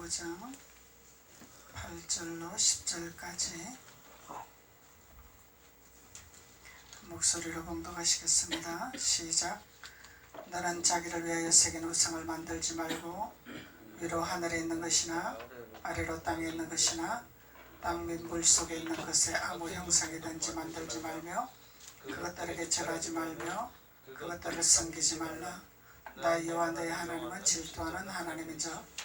5장 8절로 10절까지 목소리로 봉독하시겠습니다. 시작. 너는 자기를 위하여 새긴 우상을 만들지 말고 위로 하늘에 있는 것이나 아래로 땅에 있는 것이나 땅 및 물속에 있는 것에 아무 형상이든지 만들지 말며 그것들에게 절하지 말며 그것들을 섬기지 말라. 나 여호와 너의 하나님은 질투하는 하나님인즉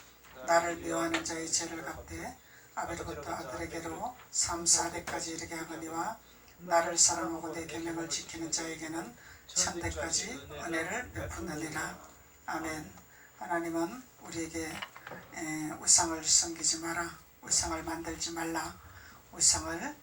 나를 미워하는 자의 죄를 갚되 아벨부터 아들에게로 3, 4대까지 이르게 하거니와 나를 사랑하고 내 계명을 지키는 자에게는 1000대까지 은혜를 베푸느니라. 아멘. 하나님은 우리에게 우상을 섬기지 마라, 우상을 만들지 말라, 우상을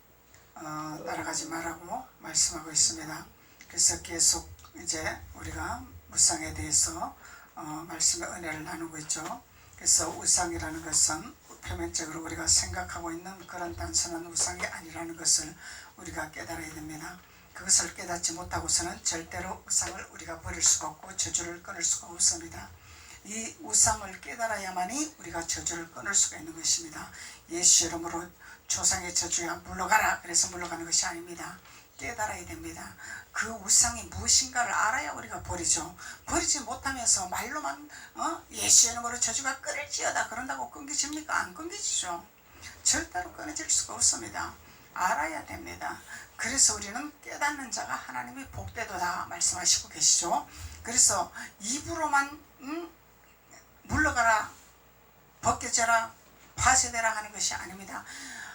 따라가지 말라고 말씀하고 있습니다. 그래서 계속 이제 우리가 우상에 대해서 말씀의 은혜를 나누고 있죠. 그래서 우상이라는 것은 표면적으로 우리가 생각하고 있는 그런 단순한 우상이 아니라는 것을 우리가 깨달아야 됩니다. 그것을 깨닫지 못하고서는 절대로 우상을 우리가 버릴 수가 없고 저주를 끊을 수가 없습니다. 이 우상을 깨달아야만이 우리가 저주를 끊을 수가 있는 것입니다. 예수 이름으로 조상의 저주야 물러가라 그래서 물러가는 것이 아닙니다. 깨달아야 됩니다. 그 우상이 무엇인가를 알아야 우리가 버리죠. 버리지 못하면서 말로만 예수 이름으로 저주가 끊을지어다 그런다고 끊기집니까? 안 끊기지죠. 절대로 끊어질 수가 없습니다. 알아야 됩니다. 그래서 우리는 깨닫는 자가 하나님이 복되도다 말씀하시고 계시죠. 그래서 입으로만 물러가라, 벗겨져라, 파쇄되라 하는 것이 아닙니다.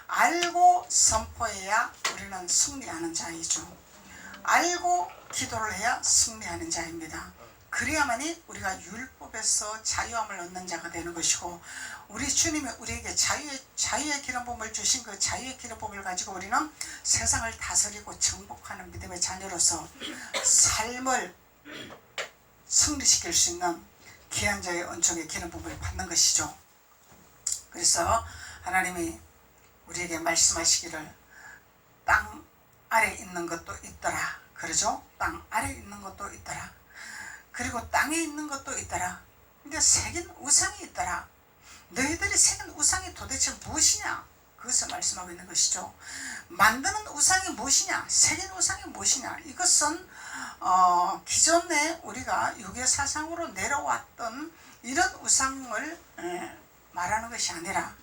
알고 선포해야 우리는 승리하는 자이죠. 알고 기도를 해야 승리하는 자입니다. 그래야만이 우리가 율법에서 자유함을 얻는 자가 되는 것이고, 우리 주님이 우리에게 자유의 기름부음을 주신 그 자유의 기름부음을 가지고 우리는 세상을 다스리고 정복하는 믿음의 자녀로서 삶을 승리시킬 수 있는 귀한 자의 은총의 기름부음을 받는 것이죠. 그래서 하나님이 우리에게 말씀하시기를 땅 아래 있는 것도 있더라 그러죠. 땅 아래 있는 것도 있더라. 그리고 땅에 있는 것도 있더라. 근데 새긴 우상이 있더라. 너희들이 새긴 우상이 도대체 무엇이냐? 그것을 말씀하고 있는 것이죠. 만드는 우상이 무엇이냐? 새긴 우상이 무엇이냐? 이것은 기존에 우리가 유교 사상으로 내려왔던 이런 우상을 말하는 것이 아니라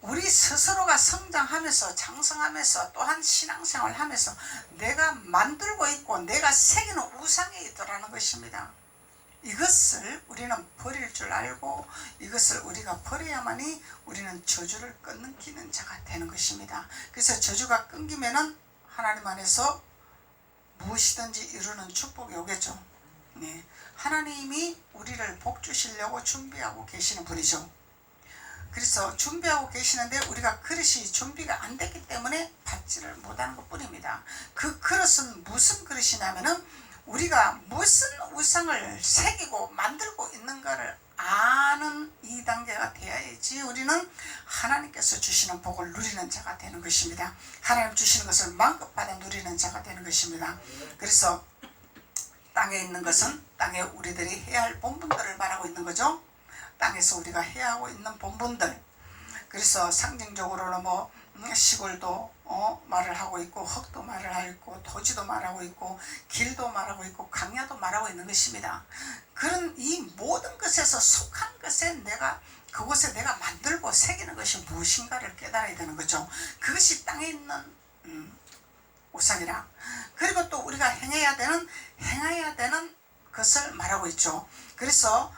우리 스스로가 성장하면서 장성하면서 또한 신앙생활을 하면서 내가 만들고 있고 내가 새기는 우상이 있더라는 것입니다. 이것을 우리는 버릴 줄 알고 이것을 우리가 버려야만이 우리는 저주를 끊기는 자가 되는 것입니다. 그래서 저주가 끊기면은 하나님 안에서 무엇이든지 이루는 축복이 오겠죠. 네. 하나님이 우리를 복 주시려고 준비하고 계시는 분이죠. 그래서 준비하고 계시는데 우리가 그릇이 준비가 안 됐기 때문에 받지를 못하는 것 뿐입니다. 그 그릇은 무슨 그릇이냐면은 우리가 무슨 우상을 새기고 만들고 있는가를 아는 이 단계가 되어야지 우리는 하나님께서 주시는 복을 누리는 자가 되는 것입니다. 하나님 주시는 것을 마음껏 받아 누리는 자가 되는 것입니다. 그래서 땅에 있는 것은 땅에 우리들이 해야 할 본분들을 말하고 있는 거죠. 땅에서 우리가 해야 하고 있는 본분들. 그래서 상징적으로는 뭐 시골도 말을 하고 있고 흙도 말을 하고 있고 토지도 말하고 있고 길도 말하고 있고 강야도 말하고 있는 것입니다. 그런 이 모든 것에서 속한 것에 그곳에 내가 만들고 새기는 것이 무엇인가를 깨달아야 되는 거죠. 그것이 땅에 있는 우상이라. 그리고 또 우리가 행해야 되는 것을 말하고 있죠. 그래서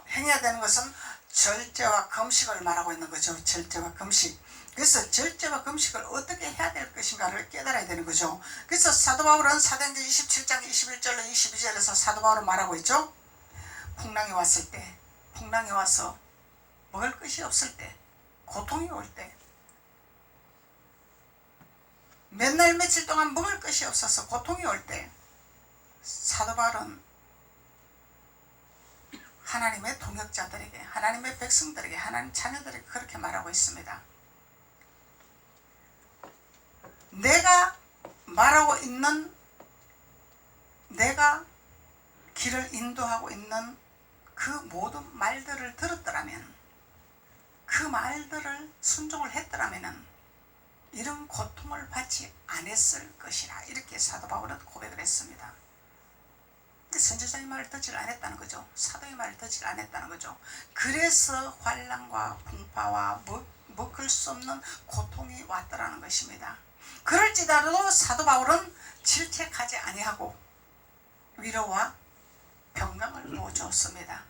행해야 되는 것은 절제와 금식을 말하고 있는 거죠. 절제와 금식. 그래서 절제와 금식을 어떻게 해야 될 것인가를 깨달아야 되는 거죠. 그래서 사도 바울은 사도행전 27장 21절로 22절에서 사도 바울은 말하고 있죠. 풍랑이 왔을 때, 풍랑이 와서 먹을 것이 없을 때, 고통이 올 때, 몇 날 며칠 동안 먹을 것이 없어서 고통이 올 때 사도 바울은 하나님의 동역자들에게, 하나님의 백성들에게, 하나님 자녀들에게 그렇게 말하고 있습니다. 내가 말하고 있는, 내가 길을 인도하고 있는 그 모든 말들을 들었더라면 그 말들을 순종을 했더라면 이런 고통을 받지 않았을 것이라 이렇게 사도 바울은 고백을 했습니다. 근데 선지자의 말을 듣질 않았다는 거죠. 사도의 말을 듣질 않았다는 거죠. 그래서 환난과 풍파와 먹을 수 없는 고통이 왔더라는 것입니다. 그럴지라도 사도 바울은 질책하지 아니하고 위로와 평강을 부어주었습니다.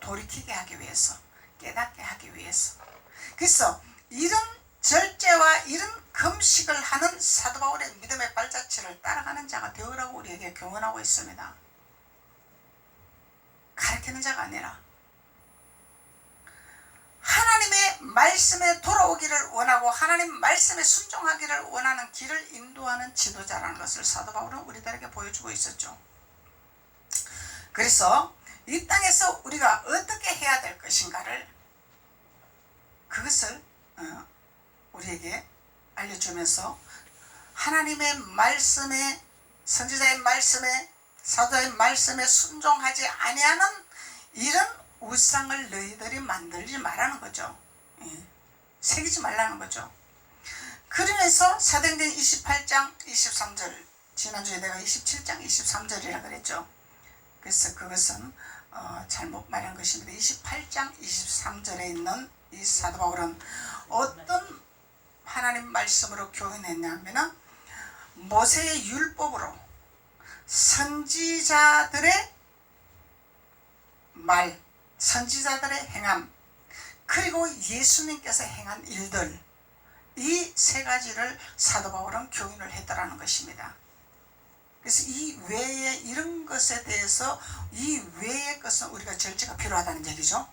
돌이키게 하기 위해서, 깨닫게 하기 위해서. 그래서 이런 절제와 이런 금식을 하는 사도 바울의 믿음의 발자취를 따라가는 자가 되으라고 우리에게 교훈하고 있습니다. 가르치는 자가 아니라 하나님의 말씀에 돌아오기를 원하고 하나님 말씀에 순종하기를 원하는 길을 인도하는 지도자라는 것을 사도 바울은 우리들에게 보여주고 있었죠. 그래서 이 땅에서 우리가 어떻게 해야 될 것인가를 그것을 우리에게 알려주면서 하나님의 말씀에 선지자의 말씀에 사도의 말씀에 순종하지 아니하는 이런 우상을 너희들이 만들지 말라는 거죠. 새기지 말라는 거죠. 그러면서 사도행전 28장 23절 지난주에 내가 27장 23절이라 그랬죠. 그래서 그것은 잘못 말한 것입니다. 28장 23절에 있는 이 사도 바울은 어떤 하나님 말씀으로 교훈했냐면 모세의 율법으로 선지자들의 말, 선지자들의 행함, 그리고 예수님께서 행한 일들, 이 세 가지를 사도 바울은 교훈을 했다라는 것입니다. 그래서 이 외에 이런 것에 대해서 이 외의 것은 우리가 절제가 필요하다는 얘기죠.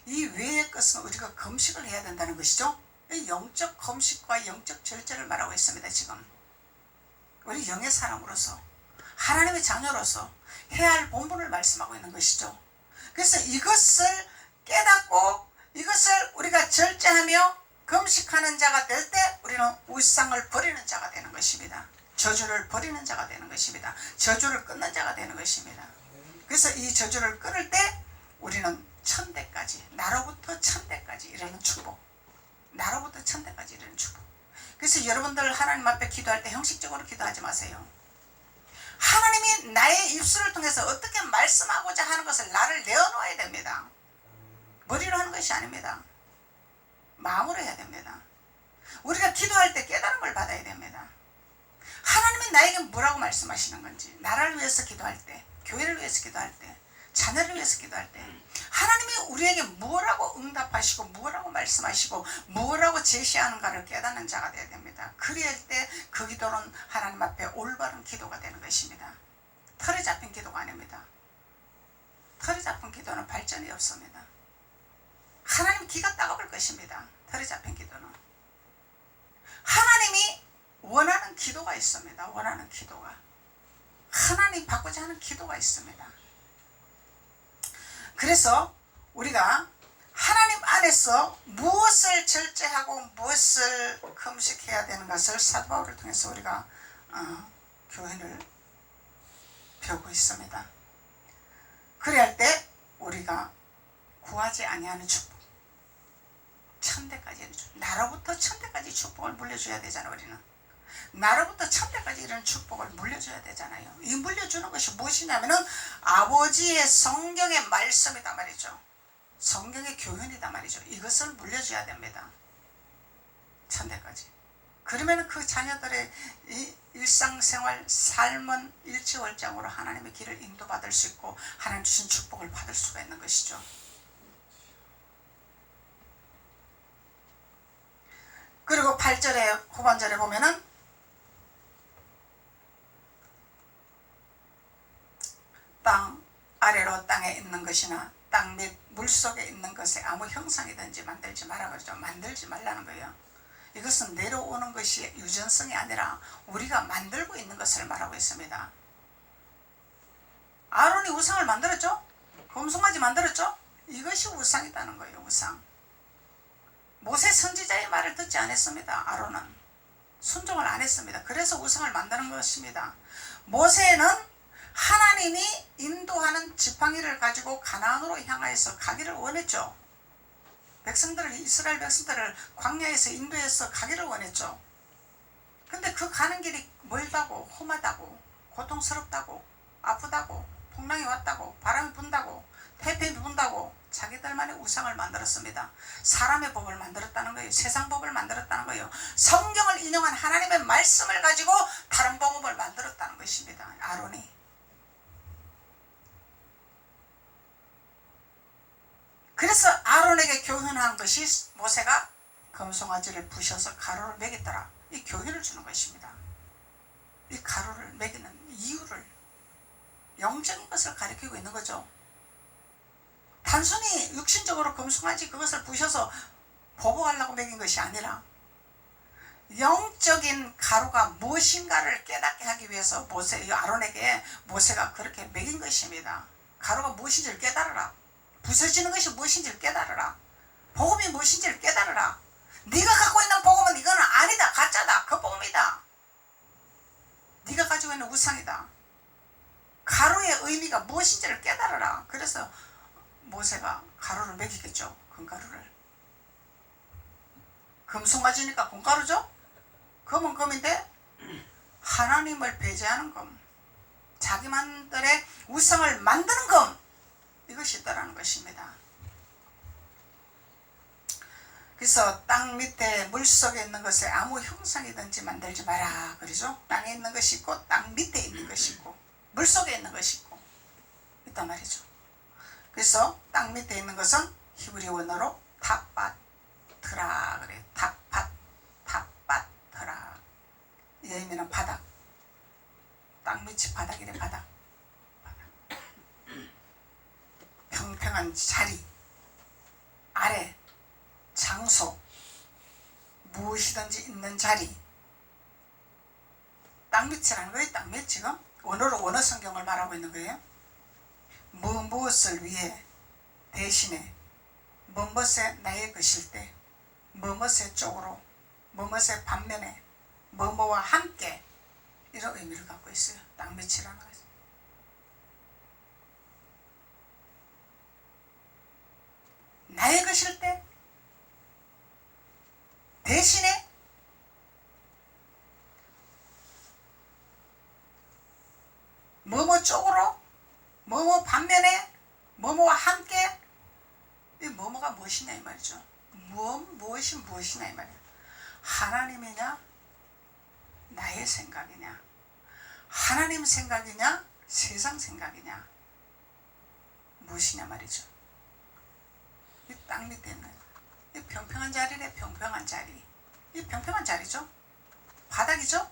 이 외의 것은 우리가 금식을 해야 된다는 것이죠. 영적 금식과 영적 절제를 말하고 있습니다. 지금 우리 영의 사람으로서 하나님의 자녀로서 해야 할 본분을 말씀하고 있는 것이죠. 그래서 이것을 깨닫고 이것을 우리가 절제하며 금식하는 자가 될 때 우리는 우상을 버리는 자가 되는 것입니다. 저주를 버리는 자가 되는 것입니다. 저주를 끊는 자가 되는 것입니다. 그래서 이 저주를 끊을 때 우리는 천대까지, 나로부터 천대까지 이르는 축복, 나로부터 천대까지 이르는 축복. 그래서 여러분들 하나님 앞에 기도할 때 형식적으로 기도하지 마세요. 하나님이 나의 입술을 통해서 어떻게 말씀하고자 하는 것을 나를 내어놓아야 됩니다. 머리로 하는 것이 아닙니다. 마음으로 해야 됩니다. 우리가 기도할 때 깨달은 걸 받아야 됩니다. 하나님은 나에게 뭐라고 말씀하시는 건지, 나를 위해서 기도할 때, 교회를 위해서 기도할 때, 자녀를 위해서 기도할 때 하나님이 우리에게 뭐라고 응답하시고 뭐라고 말씀하시고 뭐라고 제시하는가를 깨닫는 자가 되어야 됩니다. 그럴 때 그 기도는 하나님 앞에 올바른 기도가 되는 것입니다. 털이 잡힌 기도가 아닙니다. 털이 잡힌 기도는 발전이 없습니다. 하나님 기가 따가울 것입니다. 털이 잡힌 기도는. 하나님이 원하는 기도가 있습니다. 원하는 기도가. 하나님 받고자 하는 기도가 있습니다. 그래서 우리가 하나님 안에서 무엇을 절제하고 무엇을 금식해야 되는 것을 사도 바울을 통해서 우리가 교훈을 배우고 있습니다. 그래야 할 때 우리가 구하지 아니하는 축복, 천대까지 나로부터 천대까지 축복을 물려줘야 되잖아요. 우리는 나로부터 천대까지 이런 축복을 물려줘야 되잖아요. 이 물려주는 것이 무엇이냐면은 아버지의 성경의 말씀이다 말이죠. 성경의 교훈이다 말이죠. 이것을 물려줘야 됩니다. 천대까지. 그러면 그 자녀들의 이 일상생활 삶은 일치월장으로 하나님의 길을 인도받을 수 있고 하나님 주신 축복을 받을 수가 있는 것이죠. 그리고 8절에 후반절에 보면은 땅 아래로 땅에 있는 것이나 땅 및 물속에 있는 것에 아무 형상이든지 만들지 말라 그러죠. 만들지 말라는 거예요. 이것은 내려오는 것이 유전성이 아니라 우리가 만들고 있는 것을 말하고 있습니다. 아론이 우상을 만들었죠? 금송아지 만들었죠? 이것이 우상이라는 거예요. 우상. 모세 선지자의 말을 듣지 않았습니다. 아론은 순종을 안 했습니다. 그래서 우상을 만드는 것입니다. 모세는 하나님이 인도하는 지팡이를 가지고 가나안으로 향하여서 가기를 원했죠. 백성들을, 이스라엘 백성들을 광야에서 인도해서 가기를 원했죠. 근데 그 가는 길이 멀다고, 험하다고, 고통스럽다고, 아프다고, 풍랑이 왔다고, 바람이 분다고, 태풍이 분다고 자기들만의 우상을 만들었습니다. 사람의 법을 만들었다는 거예요. 세상 법을 만들었다는 거예요. 성경을 인용한 하나님의 말씀을 가지고 다른 복음을 만들었다는 것입니다. 아론이. 그래서 아론에게 교훈한 것이 모세가 금송아지를 부셔서 가루를 먹였더라. 이 교훈을 주는 것입니다. 이 가루를 먹이는 이유를, 영적인 것을 가리키고 있는 거죠. 단순히 육신적으로 금송아지 그것을 부셔서 보복하려고 먹인 것이 아니라 영적인 가루가 무엇인가를 깨닫게 하기 위해서 아론에게 모세가 그렇게 먹인 것입니다. 가루가 무엇인지를 깨달으라. 부서지는 것이 무엇인지를 깨달으라. 복음이 무엇인지를 깨달으라. 네가 갖고 있는 복음은 이거는 아니다, 가짜다, 그 복음이다. 네가 가지고 있는 우상이다. 가루의 의미가 무엇인지를 깨달으라. 그래서 모세가 가루를 먹이겠죠. 금가루를. 금송아지니까 금가루죠. 금은 금인데 하나님을 배제하는 금, 자기만들의 우상을 만드는 금, 이것이 있다라는 것입니다. 그래서 땅 밑에 물속에 있는 것에 아무 형상이든지 만들지 마라 그러죠. 땅에 있는 것이 있고 땅 밑에 있는 것이 있고 물속에 있는 것이 있고 있단 말이죠. 그래서 땅 밑에 있는 것은 히브리 원어로 타바트라 그래요. 타바트라. 이 의미는 바닥. 땅 밑이 바닥이래. 바닥. 평평한 자리, 아래, 장소, 무엇이든지 있는 자리. 땅밑이라는 거예요. 땅밑. 지금 원어로 원어 성경을 말하고 있는 거예요. 무엇을 위해, 대신에, 무엇에 나의 것일 때, 무엇의 쪽으로, 무엇의 반면에, 뭐뭐와 함께, 이런 의미를 갖고 있어요. 땅밑이라는 거죠. 나의 것일 때, 대신에, 뭐뭐 쪽으로, 뭐뭐 반면에, 뭐뭐와 함께. 이 뭐뭐가 무엇이냐 이 말이죠. 무엇이 무엇이냐 이 말이에요. 하나님이냐, 나의 생각이냐, 하나님 생각이냐, 세상 생각이냐, 무엇이냐 말이죠. 이 땅 밑에 있는 이 평평한 자리래. 평평한 자리. 이 평평한 자리죠. 바닥이죠.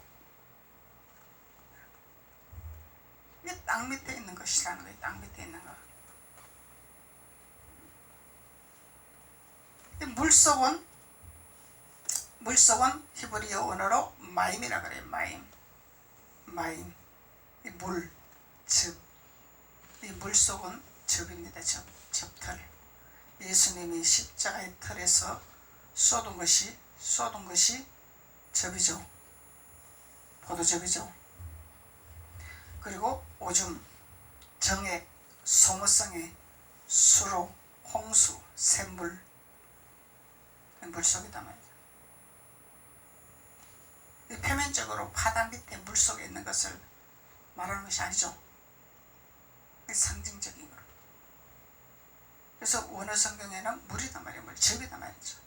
이 땅 밑에 있는 것이라는 거예요. 땅 밑에 있는 거. 이 물속은 히브리어 언어로 마임이라 그래요. 마임. 이 물, 즙. 이 물속은 즙입니다. 즙털. 예수님이 십자가의 털에서 쏟은 것이 즙이죠. 포도즙이죠. 그리고 오줌, 정액, 소모성애, 수로, 홍수, 샘물, 물속이다 말이죠. 표면적으로 바다 밑에 물속에 있는 것을 말하는 것이 아니죠. 상징적인 거로. 그래서 원어 성경에는 물이다 말이에요. 물, 즙이다 말이죠.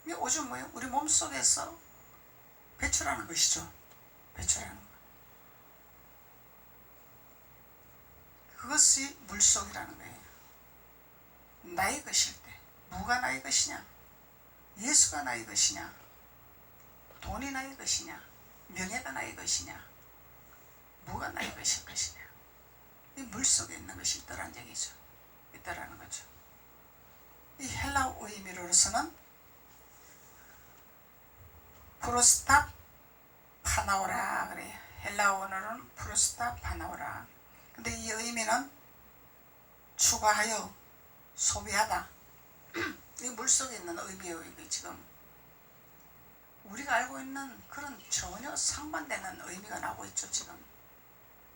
이 오줌 뭐예요? 우리 몸속에서 배출하는 것이죠. 배출하는 것. 그것이 물속이라는 거예요. 나의 것일 때 뭐가 나의 것이냐? 예수가 나의 것이냐? 돈이 나의 것이냐? 명예가 나의 것이냐? 뭐가 나의 것일 것이냐? 이 물속에 있는 것이 있더라는 얘기죠. 있더라는 거죠. 이 헬라어 의미로서는 프로스타 파나오라 그래요. 헬라어로는 프로스타 파나오라. 근데 이 의미는 추가하여 소비하다. 이 물속에 있는 의미예요. 이게 지금 우리가 알고 있는 그런 전혀 상반되는 의미가 나오고 있죠. 지금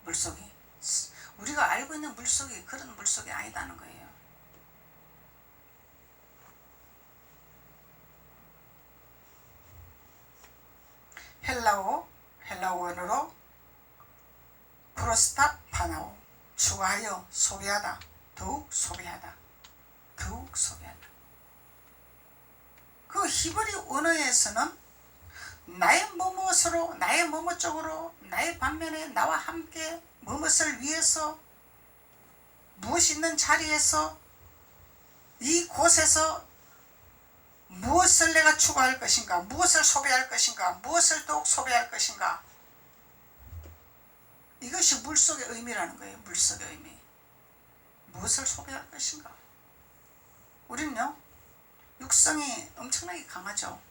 물속이 우리가 알고 있는 물속이 그런 물속이 아니다는 거예요. 원어로 프로스타파나오, 추가하여 소비하다, 더욱 소비하다, 더욱 소비하다. 그 히브리 언어에서는 나의 뭐뭇으로, 나의 뭐뭇 쪽으로, 나의 반면에 나와 함께 무엇을 위해서, 무엇이 있는 자리에서, 이곳에서 무엇을 내가 추구할 것인가, 무엇을 소비할 것인가, 무엇을 더욱 소비할 것인가. 이것이 물속의 의미라는 거예요. 물속의 의미. 무엇을 소비할 것인가. 우리는요, 육성이 엄청나게 강하죠.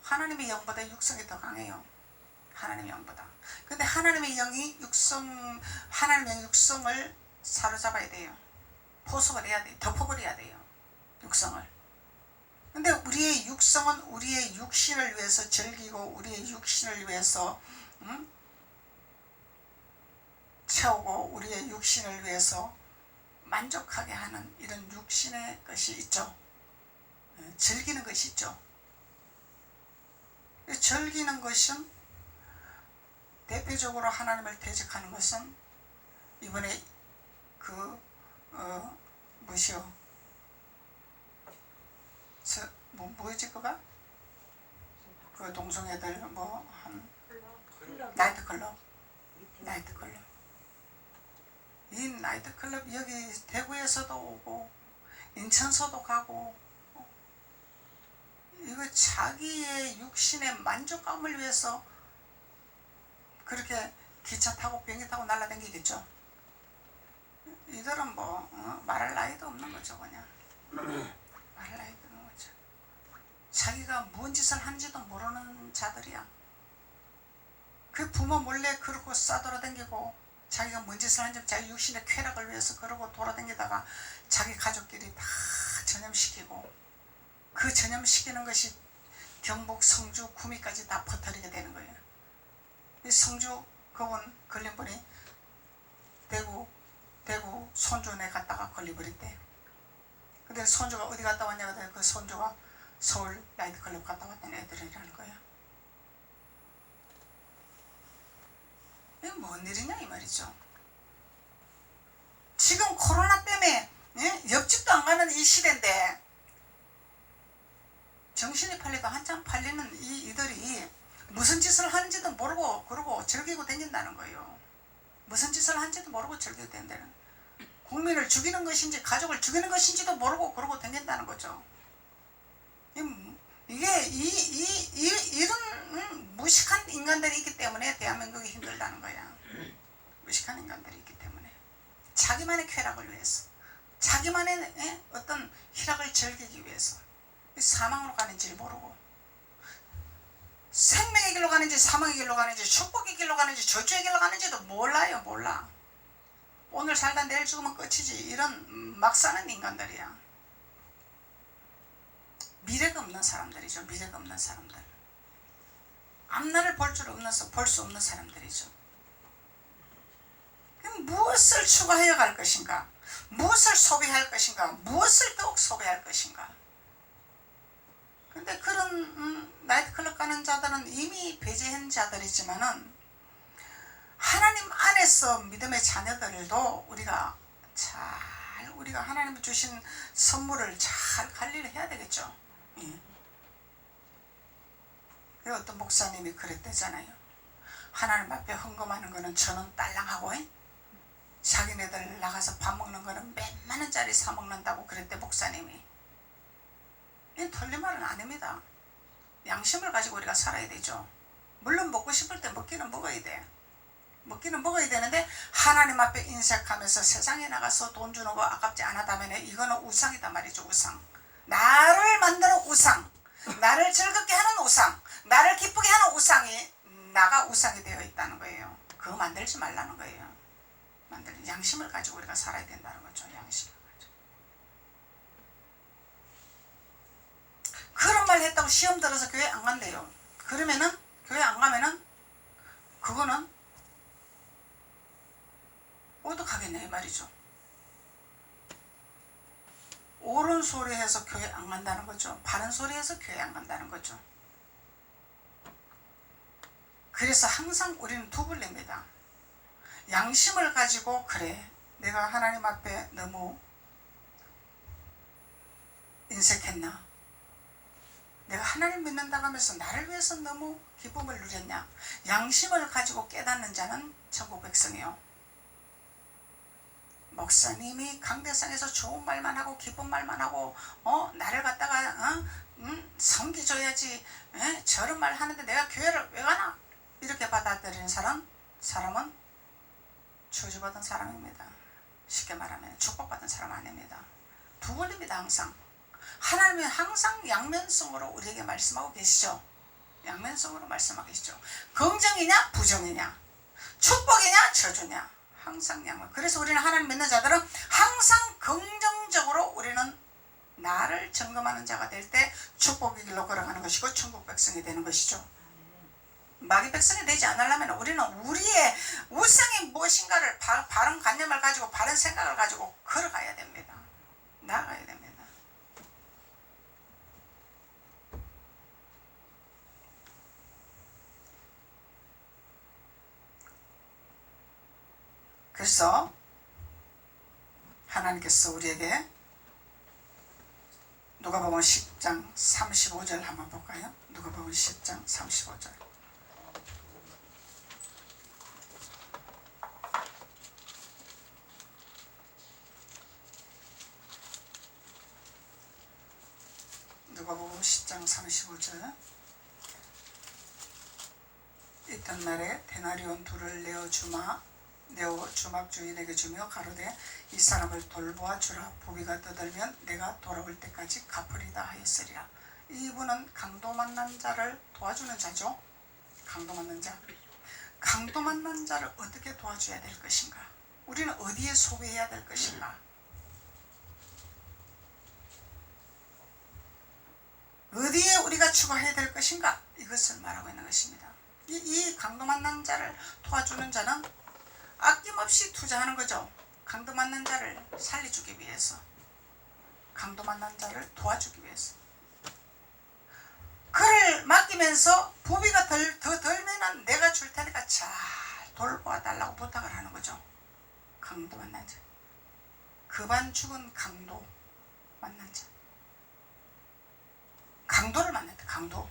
하나님의 영보다 육성이 더 강해요. 하나님의 영보다. 근데 하나님의 영이 하나님의 육성을 사로잡아야 돼요. 포섭을 해야 돼요. 덮어버려야 돼요. 육성을. 근데 우리의 육성은 우리의 육신을 위해서 즐기고 우리의 육신을 위해서 채우고 우리의 육신을 위해서 만족하게 하는 이런 육신의 것이 있죠. 즐기는 것이 있죠. 즐기는 것은 대표적으로 하나님을 대적하는 것은 이번에 뭐시오? 뭐지 그가? 그 동성애들 나이트클럽. 이 나이트클럽 여기 대구에서도 오고 인천서도 가고 이거 자기의 육신의 만족감을 위해서 그렇게 기차 타고 비행기 타고 날아다니겠죠. 이들은 말할 나이도 없는 거죠. 그냥 말할 나이도 없는 거죠. 자기가 뭔 짓을 한지도 모르는 자들이야. 그 부모 몰래 그러고 싸돌아다니고 자기가 뭔 짓을 한지 자기 육신의 쾌락을 위해서 그러고 돌아다니다가 자기 가족끼리 다 전염시키고 그 전염시키는 것이 경북, 성주, 구미까지 다 퍼뜨리게 되는 거예요. 이 성주 그분 걸린 분이 대구 손주네 갔다가 걸려버렸대. 근데 손주가 어디 갔다 왔냐고 하더니 그 손주가 서울 나이트클럽 갔다 왔던 애들이라는 거야. 이게 뭔 일이냐 이 말이죠. 지금 코로나 때문에 옆집도 안 가는 이 시대인데 정신이 팔려도 한참 팔리는 이들이 무슨 짓을 하는지도 모르고 그러고 즐기고 다닌다는 거예요. 무슨 짓을 하는지도 모르고 즐기고 다닌다는, 국민을 죽이는 것인지 가족을 죽이는 것인지도 모르고 그러고 다닌다는 거죠. 이게 이런 무식한 인간들이 있기 때문에 대한민국이 힘들다는 거야. 무식한 인간들이 있기 때문에 자기만의 쾌락을 위해서, 자기만의 어떤 희락을 즐기기 위해서 사망으로 가는지를 모르고, 생명의 길로 가는지 사망의 길로 가는지 축복의 길로 가는지 저주의 길로 가는지도 몰라요. 몰라. 오늘 살다 내일 죽으면 끝이지. 이런 막 사는 인간들이야. 미래가 없는 사람들이죠. 미래가 없는 사람들. 앞날을 볼 수 없는 사람들이죠. 그럼 무엇을 추구하여 갈 것인가? 무엇을 소비할 것인가? 무엇을 더욱 소비할 것인가? 근데 그런 나이트클럽 가는 자들은 이미 배제한 자들이지만은 하나님 안에서 믿음의 자녀들도 우리가 하나님이 주신 선물을 잘 관리를 해야 되겠죠. 어떤 목사님이 그랬대잖아요. 하나님 앞에 헌금하는 거는 1,000원 딸랑하고 자기네들 나가서 밥 먹는 거는 몇만 원짜리 사 먹는다고 그랬대 목사님이. 이 틀린 말은 아닙니다. 양심을 가지고 우리가 살아야 되죠. 물론 먹고 싶을 때 먹기는 먹어야 돼. 먹기는 먹어야 되는데 하나님 앞에 인색하면서 세상에 나가서 돈 주는 거 아깝지 않았다면 이거는 우상이다 말이죠. 우상. 나를 만드는 우상, 나를 즐겁게 하는 우상, 나를 기쁘게 하는 우상이 나가 우상이 되어 있다는 거예요. 그거 만들지 말라는 거예요. 양심을 가지고 우리가 살아야 된다는 거죠. 양심을 가지고. 그런 말 했다고 시험 들어서 교회 안 간대요. 그러면은 교회 안 가면은 그거는 오독하겠네 말이죠. 옳은 소리 해서 교회 안 간다는 거죠. 바른 소리 해서 교회 안 간다는 거죠. 그래서 항상 우리는 두 분립니다. 양심을 가지고 그래 내가 하나님 앞에 너무 인색했나, 내가 하나님 믿는다고 하면서 나를 위해서 너무 기쁨을 누렸냐. 양심을 가지고 깨닫는 자는 천국 백성이요. 목사님이 강대상에서 좋은 말만 하고 기쁜 말만 하고 나를 갖다가 섬기줘야지 저런 말 하는데 내가 교회를 왜 가나 이렇게 받아들이는 사람은 저주받은 사람입니다. 쉽게 말하면 축복받은 사람 아닙니다. 두 분입니다. 항상 하나님은 항상 양면성으로 우리에게 말씀하고 계시죠. 양면성으로 말씀하고 계시죠. 긍정이냐 부정이냐, 축복이냐 저주냐, 항상 양면. 그래서 우리는 하나님 믿는 자들은 항상 긍정적으로 우리는 나를 점검하는 자가 될 때 축복의 길로 걸어가는 것이고 천국 백성이 되는 것이죠. 마귀 백성이 되지 않으려면 우리는 우리의 우상이 무엇인가를 바른 관념을 가지고 바른 생각을 가지고 걸어가야 됩니다. 나아가야 됩니다. 그래서 하나님께서 우리에게 누가복음 10장 35절 한번 볼까요? 누가복음 10장 35절. 누가복음 10장 35절. 있던 날에 데나리온 둘을 내어 주막 주인에게 주며 가로되 이 사람을 돌보아 주라. 부비가 떠들면 내가 돌아올 때까지 갚으리다 하였으리라. 이분은 강도 만난 자를 도와주는 자죠. 강도 만난 자. 강도 만난 자를 어떻게 도와줘야 될 것인가? 우리는 어디에 소비해야 될 것인가? 어디에 우리가 추가해야 될 것인가? 이것을 말하고 있는 것입니다. 이 강도 만난 자를 도와주는 자는 아낌없이 투자하는 거죠. 강도 만난 자를 살려주기 위해서, 강도 만난 자를 도와주기 위해서. 그를 맡기면서 부비가 더 덜면은 내가 줄 테니까 잘 돌보아 달라고 부탁을 하는 거죠. 강도 만난 자. 급한 죽은 강도 만난 자. 강도를 만났다. 강도.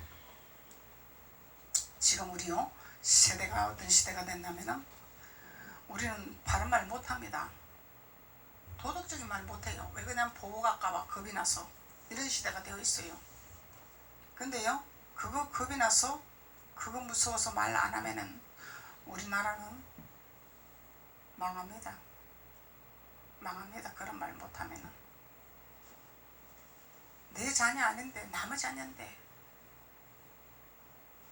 지금 우리요 세대가 어떤 시대가 됐냐면은 우리는 바른 말 못합니다. 도덕적인 말 못해요. 왜 그냥 보호할까봐 겁이 나서. 이런 시대가 되어 있어요. 근데요 그거 겁이 나서 그거 무서워서 말 안 하면은 우리나라는 망합니다. 망합니다. 그런 말 못하면은. 내 자녀 아닌데 남의 자녀인데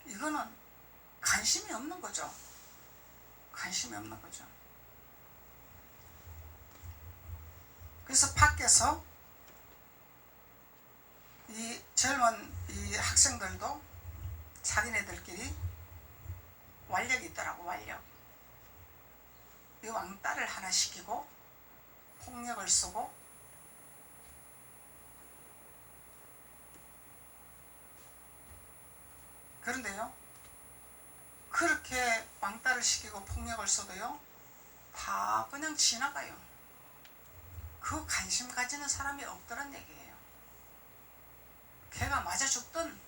이거는 관심이 없는 거죠. 관심이 없는 거죠. 그래서 밖에서 이 젊은 이 학생들도 자기네들끼리 완력이 있더라고. 완력. 이 왕따를 하나 시키고 폭력을 쓰고 그런데요 그렇게 왕따를 시키고 폭력을 써도요 다 그냥 지나가요. 그 관심 가지는 사람이 없더란 얘기예요. 걔가 맞아 죽든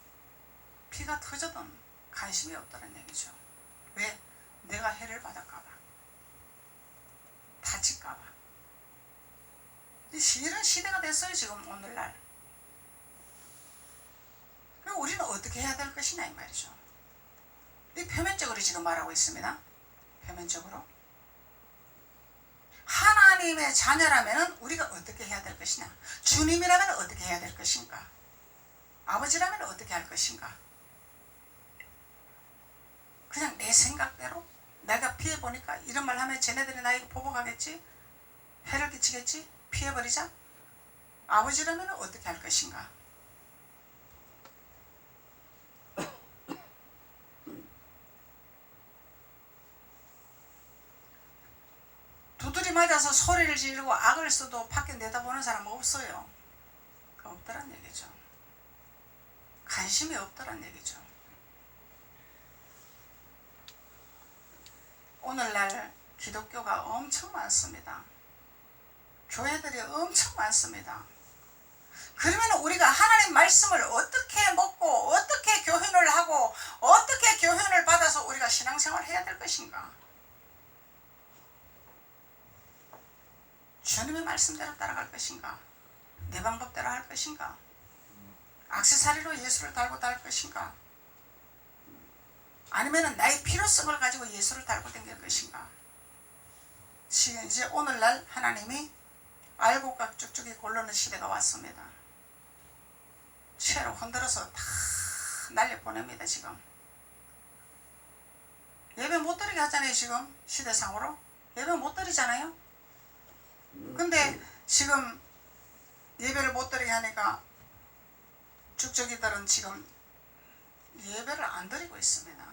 피가 터져든 관심이 없더란 얘기죠. 왜? 내가 해를 받을까봐, 다칠까봐. 이런 시대가 됐어요 지금 오늘날. 그럼 우리는 어떻게 해야 될 것이냐 이 말이죠. 이 표면적으로 지금 말하고 있습니다. 표면적으로 하나님의 자녀라면 우리가 어떻게 해야 될 것이냐, 주님이라면 어떻게 해야 될 것인가, 아버지라면 어떻게 할 것인가. 그냥 내 생각대로 내가 피해보니까 이런 말 하면 쟤네들이 나에게 보복하겠지, 해를 끼치겠지, 피해버리자. 아버지라면 어떻게 할 것인가. 두드리 맞아서 소리를 지르고 악을 써도 밖에 내다보는 사람 없어요. 없더란 얘기죠. 관심이 없더란 얘기죠. 오늘날 기독교가 엄청 많습니다. 교회들이 엄청 많습니다. 그러면 우리가 하나님 말씀을 어떻게 먹고 어떻게 교훈을 하고 어떻게 교훈을 받아서 우리가 신앙생활을 해야 될 것인가? 주님의 말씀대로 따라갈 것인가? 내 방법대로 할 것인가? 액세서리로 예수를 달고 다닐 것인가? 아니면 나의 필요성을 가지고 예수를 달고 다닐 것인가? 지금 이제 오늘날 하나님이 알고 각 쭉쭉이 고르는 시대가 왔습니다. 채로 흔들어서 다 날려보냅니다. 지금 예배 못 드리게 하잖아요. 지금 시대상으로 예배 못 드리잖아요. 근데 지금 예배를 못 드리게 하니까 쭉쭉이들은 지금 예배를 안 드리고 있습니다.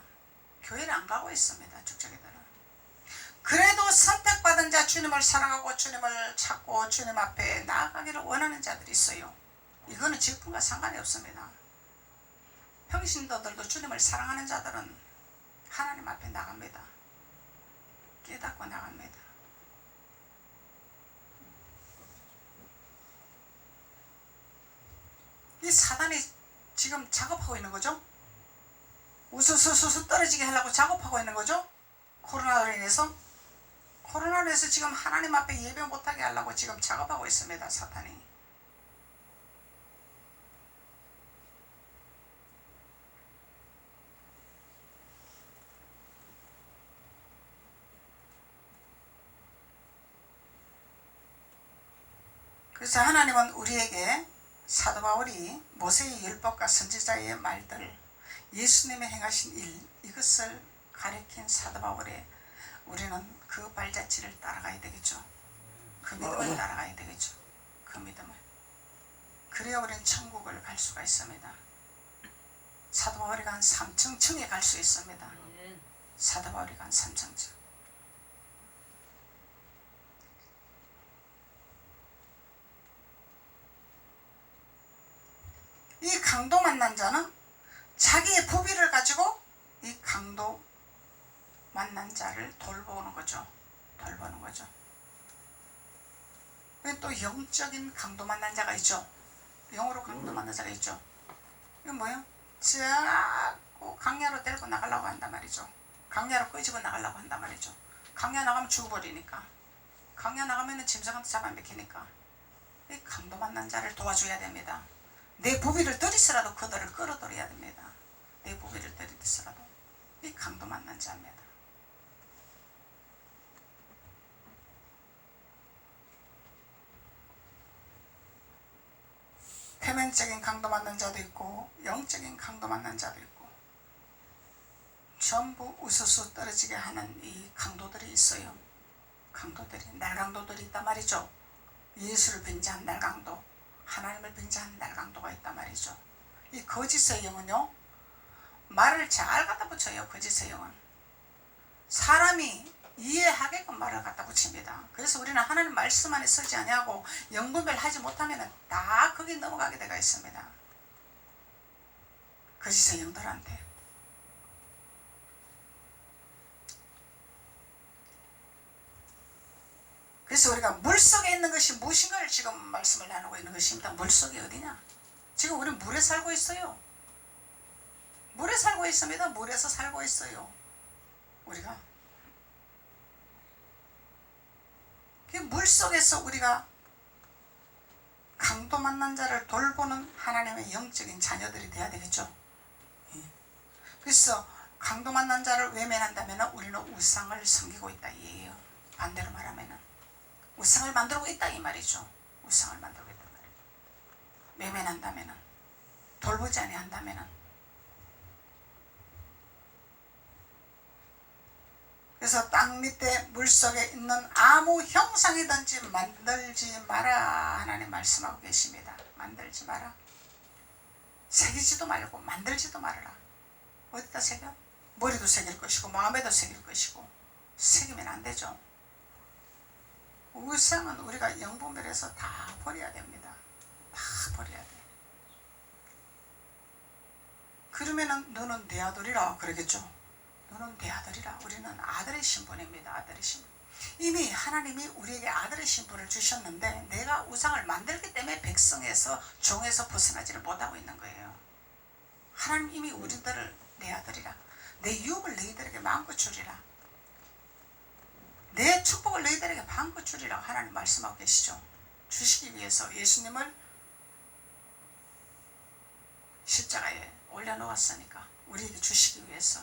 교회를 안 가고 있습니다. 쭉쭉이들은. 그래도 선택받은 자, 주님을 사랑하고 주님을 찾고 주님 앞에 나아가기를 원하는 자들이 있어요. 이거는 직분과 상관이 없습니다. 평신도들도 주님을 사랑하는 자들은 하나님 앞에 나갑니다. 깨닫고 나갑니다. 이 사단이 지금 작업하고 있는 거죠. 우수수수 떨어지게 하려고 작업하고 있는 거죠. 코로나로 인해서 지금 하나님 앞에 예배 못하게 하려고 지금 작업하고 있습니다. 사탄이. 그래서 하나님은 우리에게 사도 바울이 모세의 율법과 선지자의 말들, 예수님의 행하신 일, 이것을 가리킨 사도 바울에 우리는 그 발자취를 따라가야 되겠죠. 그 믿음을 따라가야 되겠죠. 그 믿음을. 그래야 우리는 천국을 갈 수가 있습니다. 사도 바울이 간 삼층층에 갈 수 있습니다. 사도 바울이 간 삼층층. 이 강도 만난 자는 자기의 부비를 가지고 이 강도 만난 자를 돌보는 거죠. 돌보는 거죠. 또 영적인 강도 만난 자가 있죠. 영으로 강도 만난 자가 있죠. 이건 뭐예요? 자꾸 강야로 데리고 나가려고 한단 말이죠. 강야로 끄집어 나가려고 한단 말이죠. 강야 나가면 죽어버리니까. 강야 나가면 짐승한테 잡아먹히니까. 이 강도 만난 자를 도와줘야 됩니다. 내 부비를 들이서라도 그들을 끌어들여야 됩니다. 내 부비를 들이서라도. 이 강도 만난 자입니다. 표면적인 강도 만난 자도 있고 영적인 강도 만난 자도 있고 전부 우수수 떨어지게 하는 이 강도들이 있어요. 강도들이, 날강도들이 있단 말이죠. 예수를 빙자한 날강도, 하나님을 빙자한 날강도가 있단 말이죠. 이 거짓의 영은요, 말을 잘 갖다 붙여요. 거짓의 영은 사람이 이해하게끔 말을 갖다 붙입니다. 그래서 우리는 하나님 말씀 안에 서지 아니하고 영분별 하지 못하면 다 거기 넘어가게 되어 있습니다. 거짓의 영들한테. 그래서 우리가 물속에 있는 것이 무엇인가를 지금 말씀을 나누고 있는 것입니다. 물속이 어디냐? 지금 우리는 물에 살고 있어요. 물에 살고 있습니다. 물에서 살고 있어요. 우리가. 물속에서 우리가 강도 만난 자를 돌보는 하나님의 영적인 자녀들이 돼야 되겠죠. 그래서 강도 만난 자를 외면한다면 우리는 우상을 섬기고 있다 이에요. 반대로 말하면 우상을 만들고 있다 이 말이죠. 우상을 만들고 있단 말이에요. 외면한다면, 돌보지 아니한다면. 그래서 땅 밑에 물속에 있는 아무 형상이든지 만들지 마라 하나님 말씀하고 계십니다. 만들지 마라. 새기지도 말고 만들지도 말아라. 어디다 새겨? 머리도 새길 것이고 마음에도 새길 것이고. 새기면 안 되죠. 우상은 우리가 영분별해서 다 버려야 됩니다. 다 버려야 돼. 그러면은 너는 내 아들이라 그러겠죠. 너는 내 아들이라. 우리는 아들의 신분입니다. 아들의 신분. 이미 하나님이 우리에게 아들의 신분을 주셨는데 내가 우상을 만들기 때문에 백성에서 종에서 벗어나지를 못하고 있는 거예요. 하나님 이미 우리들을 내 아들이라. 내 유업을 너희들에게 마음껏 주리라. 내 축복을 너희들에게 마음껏 주리라 하나님 말씀하고 계시죠. 주시기 위해서 예수님을 십자가에 올려놓았으니까 우리에게 주시기 위해서.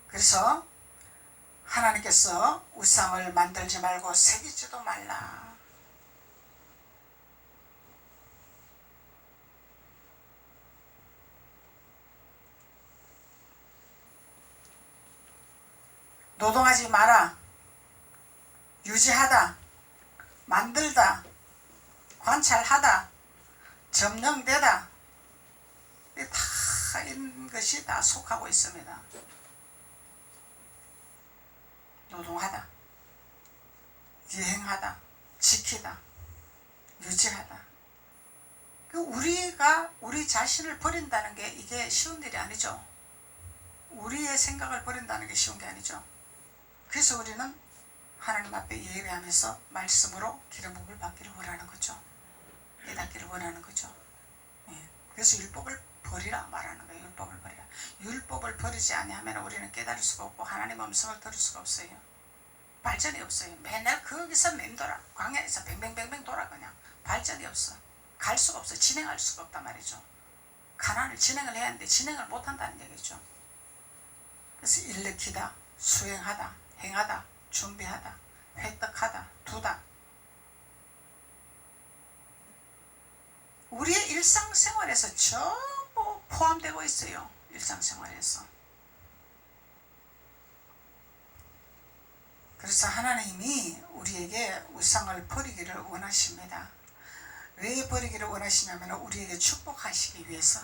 그래서 하나님께서 우상을 만들지 말고 새기지도 말라. 노동하지 마라. 유지하다, 만들다, 관찰하다, 점령되다, 다 이런 것이 다 속하고 있습니다. 노동하다, 유행하다, 지키다, 유지하다. 우리가 우리 자신을 버린다는 게 이게 쉬운 일이 아니죠. 우리의 생각을 버린다는 게 쉬운 게 아니죠. 그래서 우리는 하나님 앞에 예배하면서 말씀으로 기름 부음을 받기를 원하는 거죠. 깨닫기를 원하는 거죠. 예. 그래서 율법을 버리라 말하는 거예요. 율법을 버리라. 율법을 버리지 아니하면 우리는 깨달을 수가 없고 하나님 음성을 들을 수가 없어요. 발전이 없어요. 맨날 거기서 맴돌아. 광야에서 뱅뱅뱅뱅 돌아. 그냥 발전이 없어. 갈 수가 없어. 진행할 수가 없단 말이죠. 가난을 진행을 해야 하는데 진행을 못한다는 얘기죠. 그래서 일으키다, 수행하다, 행하다, 준비하다, 획득하다, 두다. 우리의 일상생활에서 전부 포함되고 있어요. 일상생활에서. 그래서 하나님이 우리에게 우상을 버리기를 원하십니다. 왜 버리기를 원하시냐면 우리에게 축복하시기 위해서,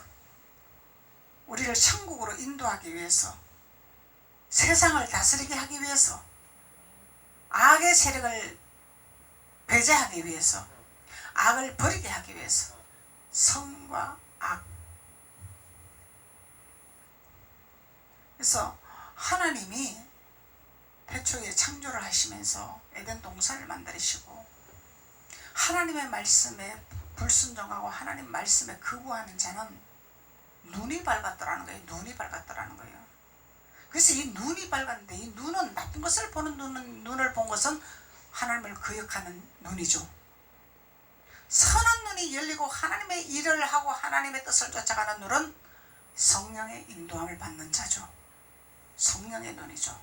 우리를 천국으로 인도하기 위해서, 세상을 다스리게 하기 위해서, 악의 세력을 배제하기 위해서, 악을 버리게 하기 위해서. 성과 악. 그래서 하나님이 태초에 창조를 하시면서 에덴 동산을 만드시고 하나님의 말씀에 불순종하고 하나님 말씀에 거부하는 자는 눈이 밝았더라는 거예요. 눈이 밝았더라는 거예요. 그래서 이 눈이 밝았는데 이 눈은 나쁜 것을 보는 눈을 본 것은 하나님을 거역하는 눈이죠. 선한 눈이 열리고 하나님의 일을 하고 하나님의 뜻을 쫓아가는 눈은 성령의 인도함을 받는 자죠. 성령의 눈이죠.